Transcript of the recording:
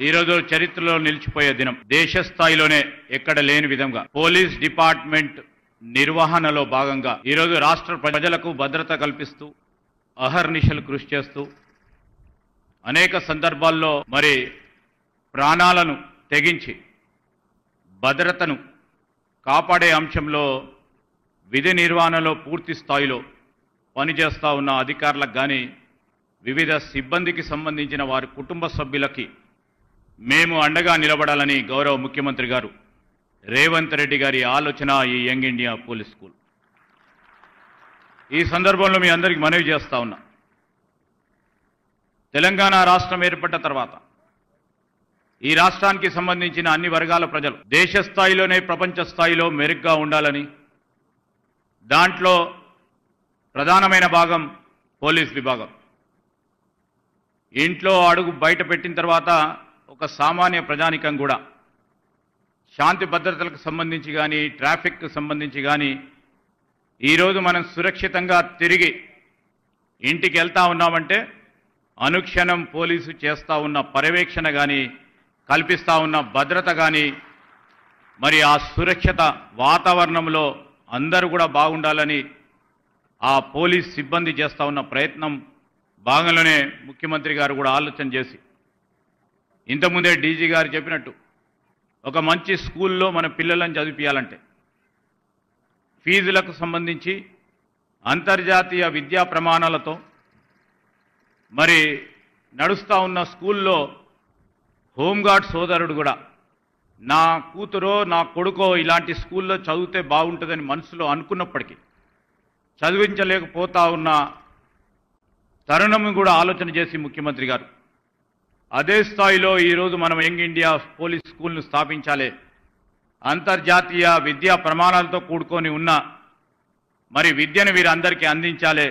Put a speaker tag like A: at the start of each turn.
A: ఈరోజు చరిత్రలో నిలిచిపోయే దినం. దేశ స్థాయిలోనే ఎక్కడ లేని విధంగా పోలీస్ డిపార్ట్మెంట్ నిర్వహణలో భాగంగా ఈరోజు రాష్ట్ర ప్రజలకు భద్రత కల్పిస్తూ అహర్నిశలు కృషి చేస్తూ అనేక సందర్భాల్లో మరి ప్రాణాలను తెగించి భద్రతను కాపాడే అంశంలో విధి నిర్వహణలో పూర్తి స్థాయిలో పనిచేస్తూ ఉన్న అధికారులకు కానీ వివిధ సిబ్బందికి సంబంధించిన వారి కుటుంబ సభ్యులకి మేము అండగా నిలబడాలని గౌరవ ముఖ్యమంత్రి గారు రేవంత్ రెడ్డి గారి ఆలోచన ఈ యంగ్ ఇండియా పోలీస్ స్కూల్. ఈ సందర్భంలో మీ అందరికీ మనవి చేస్తా ఉన్నా, తెలంగాణ రాష్ట్రం ఏర్పడ్డ తర్వాత ఈ రాష్ట్రానికి సంబంధించిన అన్ని వర్గాల ప్రజలు దేశ స్థాయిలోనే ప్రపంచ స్థాయిలో మెరుగ్గా ఉండాలని, దాంట్లో ప్రధానమైన భాగం పోలీస్ విభాగం. ఇంట్లో అడుగు బయట పెట్టిన తర్వాత ఒక సామాన్య ప్రజానికం కూడా శాంతి భద్రతలకు సంబంధించి కానీ ట్రాఫిక్కు సంబంధించి కానీ ఈరోజు మనం సురక్షితంగా తిరిగి ఇంటికి వెళ్తా ఉన్నామంటే అనుక్షణం పోలీసు చేస్తూ ఉన్న పర్యవేక్షణ కానీ కల్పిస్తూ ఉన్న భద్రత కానీ మరి ఆ సురక్షిత వాతావరణంలో అందరూ కూడా బాగుండాలని ఆ పోలీస్ సిబ్బంది చేస్తూ ఉన్న ప్రయత్నం భాగంలోనే ముఖ్యమంత్రి గారు కూడా ఆలోచన చేసి ఇంతకుముందే డీజీ గారు చెప్పినట్టు ఒక మంచి స్కూల్లో మన పిల్లలను చదివించాలంటే ఫీజులకు సంబంధించి అంతర్జాతీయ విద్యా ప్రమాణాలతో మరి నడుస్తూ ఉన్న స్కూల్లో హోంగార్డ్ సోదరుడు కూడా నా కూతురో నా కొడుకో ఇలాంటి స్కూల్లో చదివితే బాగుంటుందని మనసులో అనుకున్నప్పటికీ చదివించలేకపోతా ఉన్న తరుణం కూడా ఆలోచన చేసి ముఖ్యమంత్రి గారు అదే స్థాయిలో ఈరోజు మనం యంగ్ ఇండియా పోలీస్ స్కూల్ను స్థాపించాలి, అంతర్జాతీయ విద్యా ప్రమాణాలతో కూడుకొని ఉన్న మరి విద్యను వీరందరికీ అందించాలి.